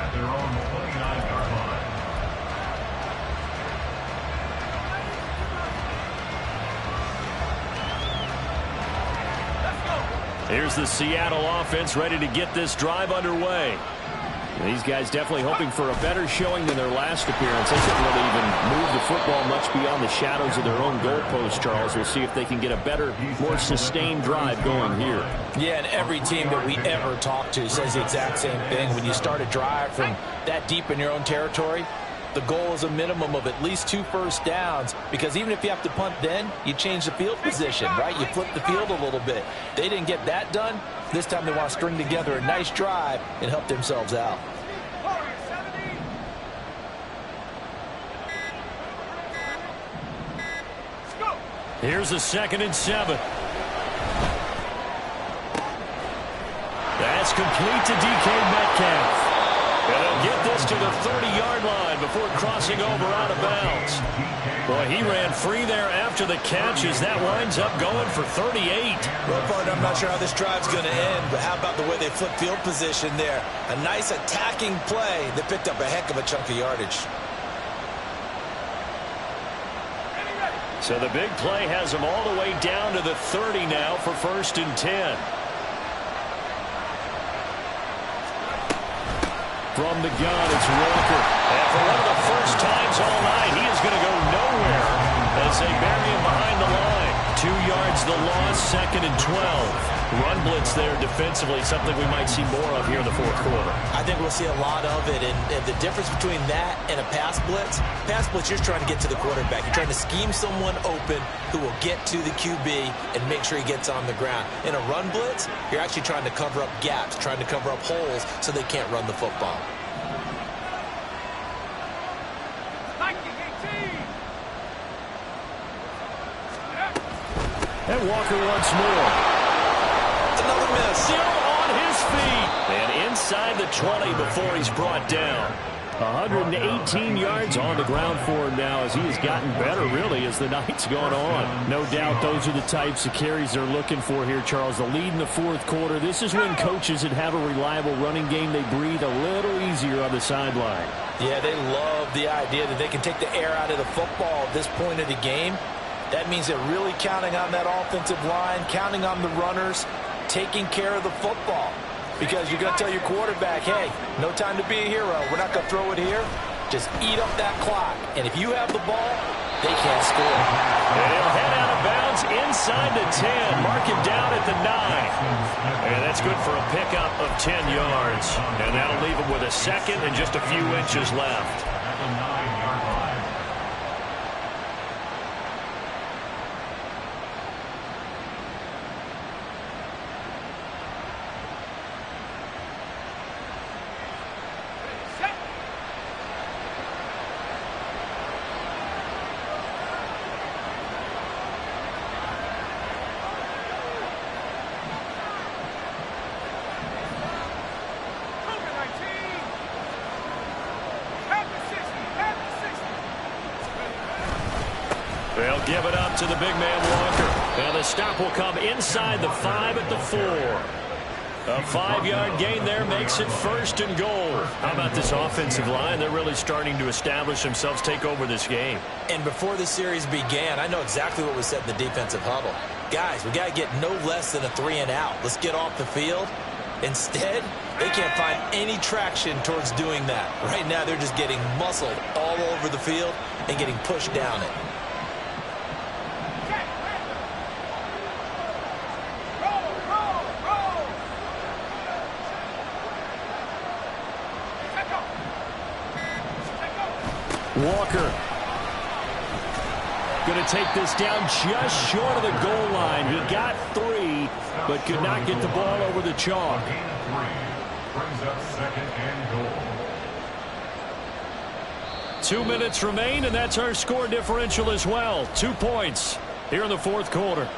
Here's the Seattle offense ready to get this drive underway. These guys definitely hoping for a better showing than their last appearance. They couldn't really even move the football much beyond the shadows of their own goalpost, Charles. We'll see if they can get a better, more sustained drive going here.
Yeah, and every team that we ever talk to says the exact same thing. When you start a drive from that deep in your own territory, the goal is a minimum of at least 2 first downs, because even if you have to punt then, you change the field position, right? You flip the field a little bit. They didn't get that done. This time they want to string together a nice drive and help themselves out.
Here's a 2nd and 7. That's complete to DK Metcalf. And they'll get this to the 30-yard line before crossing over out of bounds. Boy, he ran free there after the catch as that winds up going for 38.
Well, partner, I'm not sure how this drive's going to end, but how about the way they flip field position there? A nice attacking play that picked up a heck of a chunk of yardage.
So the big play has them all the way down to the 30 now for 1st and 10. From the gun, it's Walker. And for one of the first times all night, he is going to go nowhere as they bury him behind the line. 2 yards the loss, 2nd and 12. Run blitz there defensively, something we might see more of here in the 4th quarter.
I think we'll see a lot of it, and the difference between that and a pass blitz, you're trying to get to the quarterback. You're trying to scheme someone open who will get to the QB and make sure he gets on the ground. In a run blitz, you're actually trying to cover up gaps, trying to cover up holes so they can't run the football.
And Walker once more.
Another miss.
Still on his feet. And inside the 20 before he's brought down. 118 yards on the ground for him now as he has gotten better, really, as the night's gone on. No doubt those are the types of carries they're looking for here, Charles. The lead in the 4th quarter. This is when coaches that have a reliable running game, they breathe a little easier on the sideline.
Yeah, they love the idea that they can take the air out of the football at this point of the game. That means they're really counting on that offensive line, counting on the runners, taking care of the football. Because you're going to tell your quarterback, hey, no time to be a hero. We're not going to throw it here. Just eat up that clock. And if you have the ball, they can't score.
And he'll head out of bounds inside the 10. Mark him down at the 9. And that's good for a pickup of 10 yards. And that'll leave him with a 2nd and just a few inches left.
At the 9-yard line.
They'll give it up to the big man Walker. And the stop will come inside the 5 at the 4. A 5-yard gain there makes it 1st and goal. How about this offensive line? They're really starting to establish themselves, take over this game.
And before the series began, I know exactly what was said in the defensive huddle. Guys, we got to get no less than a 3 and out. Let's get off the field. Instead, they can't find any traction towards doing that. Right now, they're just getting muscled all over the field and getting pushed down it.
Walker going to take this down just short of the goal line. He got 3, but could not get the ball over the chalk.
Brings up second and goal.
2 minutes remain, and that's our score differential as well. 2 points here in the fourth quarter.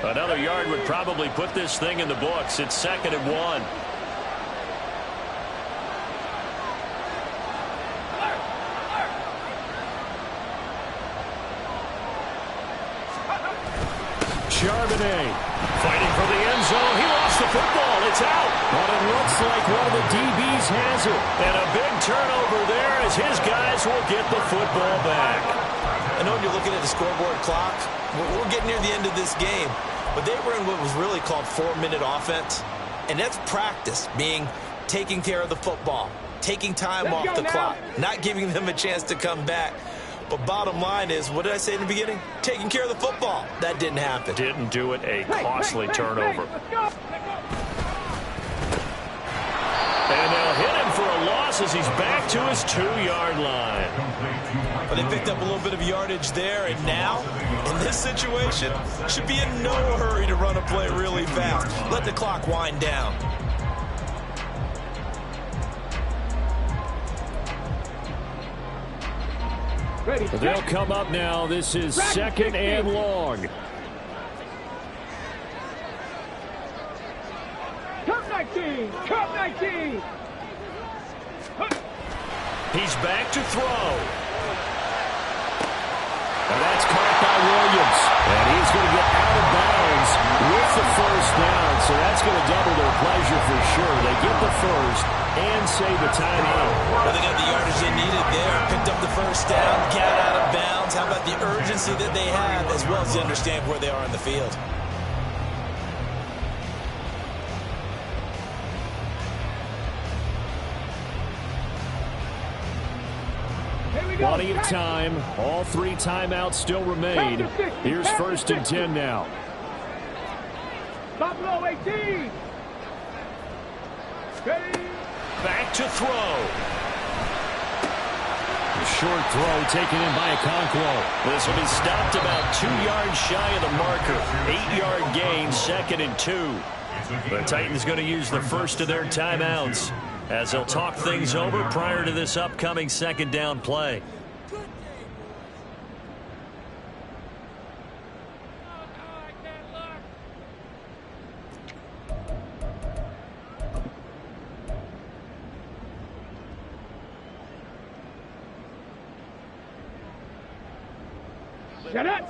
Another yard would probably put this thing in the books. It's 2nd and 1.
Charbonnet
Fighting for the end zone. He lost the football. It's out.
But it looks like one of the DBs has it.
And a big turnover there as his guys will get the football back.
I know you're looking at the scoreboard clock. We're getting near the end of this game. But they were in what was really called 4-minute offense. And that's practice, being taking care of the football, taking time off the clock, not giving them a chance to come back. But bottom line is, what did I say in the beginning? Taking care of the football. That didn't happen.
Didn't do it. A costly turnover. And they'll hit him for a loss as he's back to his 2-yard line.
But they picked up a little bit of yardage there, and now, in this situation, should be in no hurry to run a play really fast. Let the clock wind down.
They'll come up now. This is 2nd and long.
Cup 19! Cup 19!
He's back to throw.
And that's caught by Williams. And he's going to get out of bounds with the first down. So that's going to double their pleasure for sure. They get the first and save the timeout.
Well, they got the yardage they needed there. Picked up the first down, got out of bounds. How about the urgency that they have, as well as they understand where they are in the field?
Plenty of time. All 3 timeouts still remain. Here's 1st and 10 now.
Buffalo 18!
Back to throw.
A short throw taken in by Okonkwo.
This will be stopped about 2 yards shy of the marker. 8-yard gain, 2nd and 2. The Titans going to use the first of their timeouts as they'll talk things over prior to this upcoming 2nd down play.
Shut up!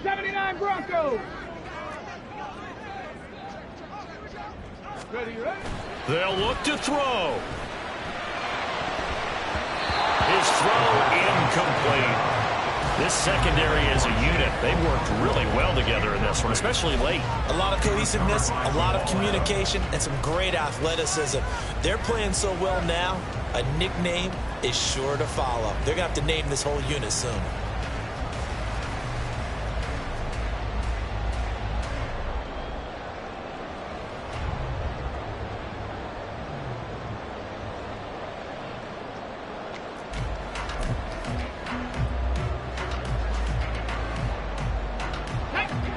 79 Broncos! Ready?
They'll look to throw. His throw incomplete. This secondary as a unit, they've worked really well together in this one, especially late.
A lot of cohesiveness, a lot of communication, and some great athleticism. They're playing so well now, a nickname is sure to follow. They're going to have to name this whole unit soon.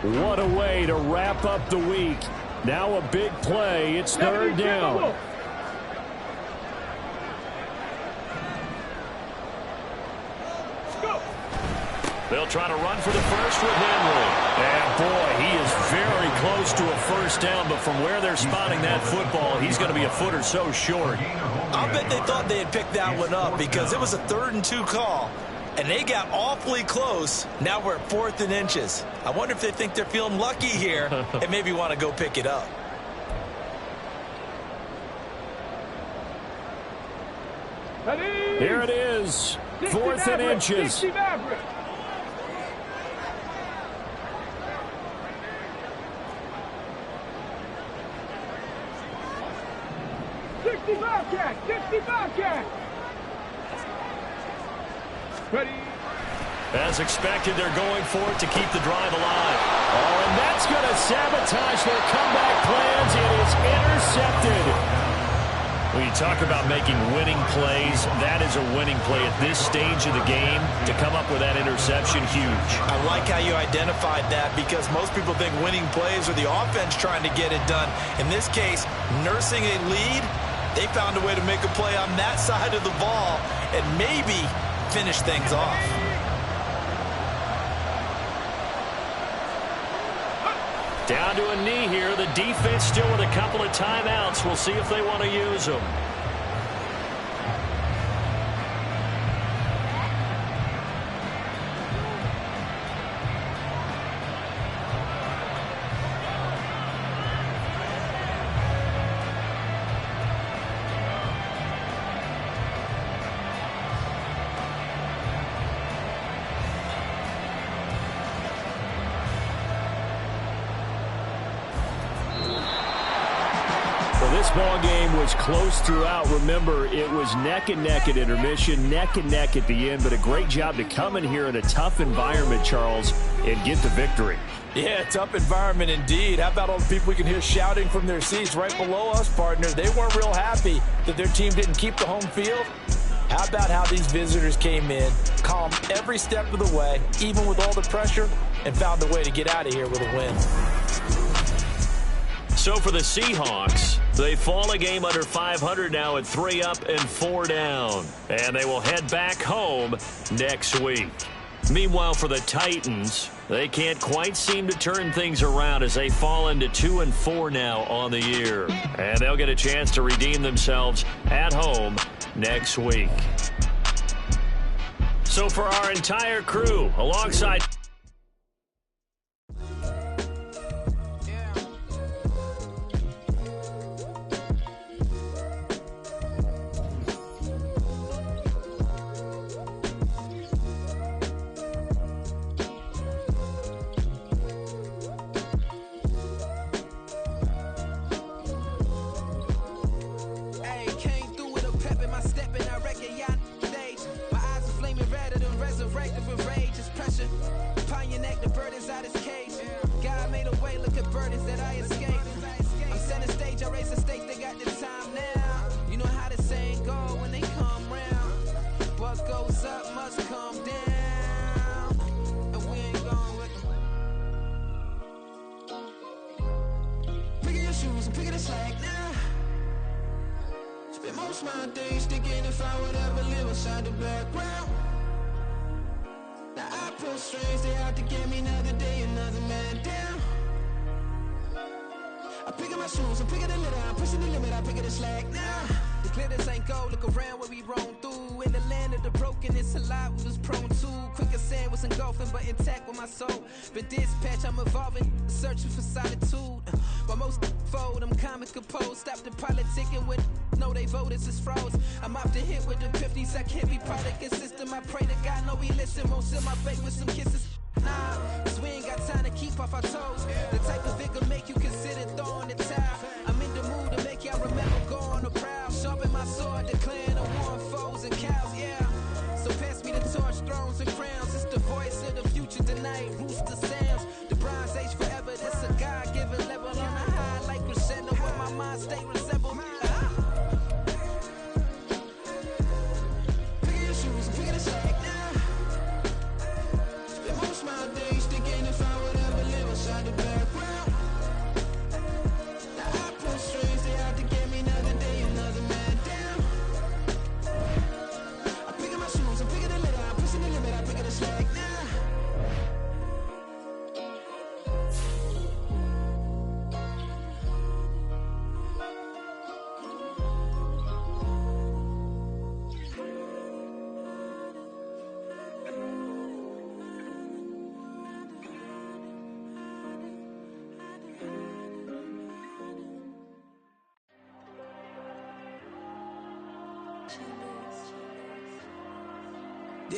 What a way to wrap up the week. Now a big play. It's 3rd down.
They'll try to run for the first with Henry. And boy, he is very close to a first down, but from where they're spotting that football, he's going to be a foot or so short.
I'll bet they thought they had picked that one up because it was a 3rd and 2 call. And they got awfully close. Now we're at 4th and inches. I wonder if they think they're feeling lucky here and maybe want to go pick it up.
Here it is. 4th and inches.
60 Bobcat! 60 Bobcat! Ready?
As expected, they're going for it to keep the drive alive. Oh, and that's going to sabotage their comeback plans. It is intercepted. When you talk about making winning plays, that is a winning play at this stage of the game. To come up with that interception, huge.
I like how you identified that because most people think winning plays are the offense trying to get it done. In this case, nursing a lead, they found a way to make a play on that side of the ball and maybe finish things off.
Down to a knee here. The defense still with a couple of timeouts. We'll see if they want to use them.
This ball game was close throughout. Remember, it was neck and neck at intermission, neck and neck at the end, but a great job to come in here in a tough environment, Charles, and get the victory.
Yeah, tough environment indeed. How about all the people we can hear shouting from their seats right below us, partner? They weren't real happy that their team didn't keep the home field. How about how these visitors came in, calm every step of the way, even with all the pressure, and found a way to get out of here with a win.
So for the Seahawks, they fall a game under 500 now at 3 up and 4 down. And they will head back home next week. Meanwhile, for the Titans, they can't quite seem to turn things around as they fall into 2 and 4 now on the year. And they'll get a chance to redeem themselves at home next week. So for our entire crew, alongside...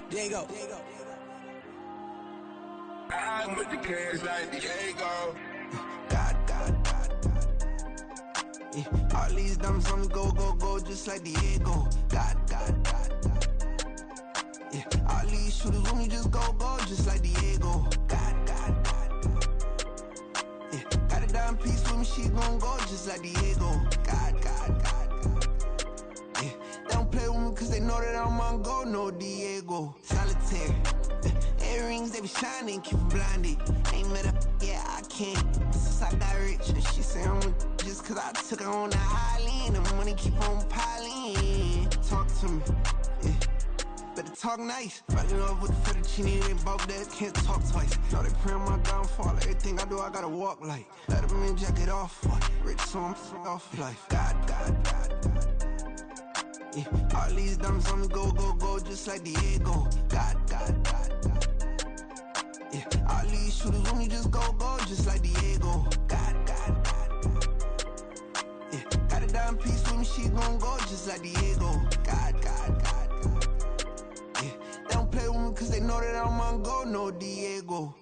There you go.
I'm with the cash like Diego.
God. Yeah. All these diamonds on the go, just like Diego. God. Yeah. All these
shooters when we just go, just like Diego. God. Yeah, got a dime piece with me, she gon' go just like Diego. God. Yeah, they don't play with me cause they know that I'm on go, no Diego. Solitaire, earrings, they be shining, keep them blinded. Ain't met up, yeah, I can't. Since I got rich, and she say I'm just cause I took her on the island. The money keep on piling. Talk to me, yeah. Better talk nice. Fucking up with the fettuccine, they both dead, can't talk twice. Know they pray on my downfall. Everything I do, I gotta walk like. Let them in, jacket off. Rich, so I'm off life. God. Yeah, all these diamonds on me go, just like Diego. God. Yeah, all these shooters when we just go, just like Diego. God. Yeah, got a dime piece with me, she gon' go just like Diego. God. Yeah, they don't play with me cause they know that I'm on go, no Diego.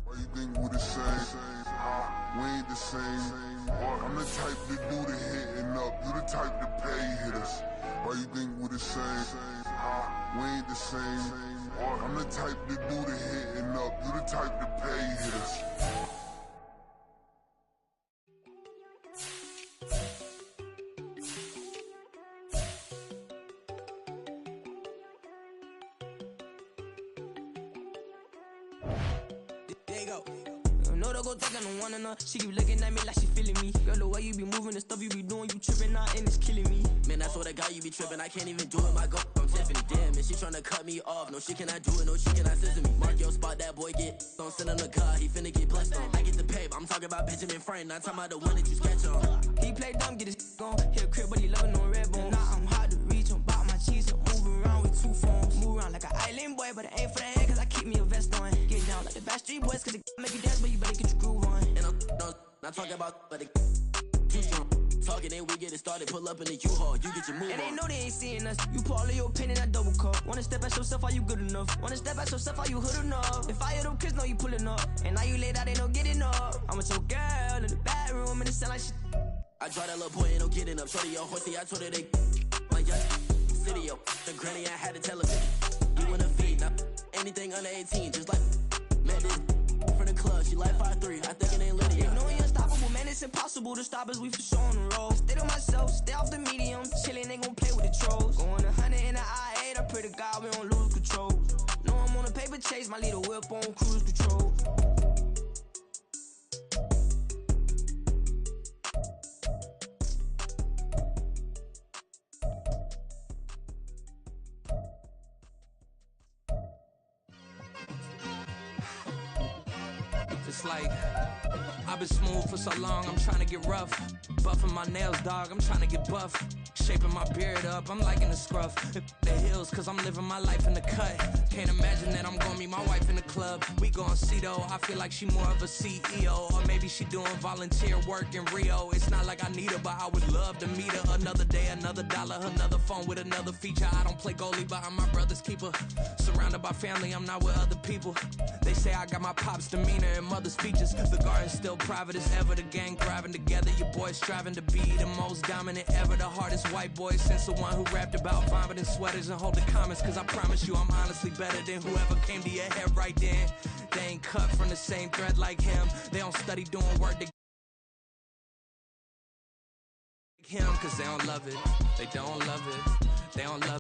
Why you think we the same? We ain't the same. I'm the type to do the hitting up, you the type to pay hitters. Why you think we the same? We ain't the same. I'm the type to do the hitting up, you the type to pay hitters.
She keep looking at me like she feeling me. Girl, the way you be moving, the stuff you be doing, you tripping out and it's killing me. Man, that's what I got, you be tripping. I can't even do it, my girl, I'm Tiffany. Damn, and she tryna cut me off. No, she cannot do it, no, she cannot scissor me. Mark your spot, that boy get don't send him the car, he finna get blessed on. I get the pay, I'm talking about Benjamin Franklin, not talking about the one that you sketch on. He play dumb, get his gone. Hit a crib, but he loving on red bone. Now I'm hard to reach, I'm bout my cheese, I'm moving around with two phones. Move around like an island boy, but it ain't for the head, cause I keep me a vest on. Get down like the Backstreet Boys, cause it make you dance, but you better get your groove on. And I'm not talking about, but it too strong. Talking and we get it started, pull up in the U-Haul, you get your move and on. And they know they ain't seeing us, you pull all of your pen in that double cup. Wanna step at yourself, are you good enough? Wanna step at yourself, are you hood enough? If I hear them kids, know you pulling up. And now you laid out, they don't get enough. I'm with your girl in the bedroom, and it sound like shit. I draw that little boy, ain't no getting up. Shorty, your horsey, I told her they my young city, yo. The granny, I had to tell her, you wanna feed, now anything under 18, just like met this from the club, she like 5'3", I think it ain't Lydia. You know we unstoppable, man, it's impossible to stop us, we for sure on the road. Stay to myself, stay off the medium, chillin', ain't gon' play with the trolls. Going 100 in the I-8, I pray to God we don't lose control. Know I'm on a paper chase, my little whip on cruise control.
It's like, I've been smooth for so long, I'm trying to get rough. Buffing my nails, dog, I'm trying to get buff. Shaping my beard up, I'm liking the scruff. The hills, cause I'm living my life in the cut. Can't imagine that I'm gonna meet my wife in the club. We gon' see though, I feel like she more of a CEO. Or maybe she doing volunteer work in Rio. It's not like I need her, but I would love to meet her. Another day, another dollar, another phone with another feature. I don't play goalie, but I'm my brother's keeper. Surrounded by family, I'm not with other people. They say I got my pop's demeanor and mother's features. The garden's still private as ever, the gang thriving together. Your boys striving to be the most dominant ever. The hardest white boy since the one who rapped about vomiting sweaters and hold the comments. Cause I promise you I'm honestly better than whoever came to your head right then. They ain't cut from the same thread like him. They don't study doing work to him. Cause they don't love it. They don't love it. They don't love it.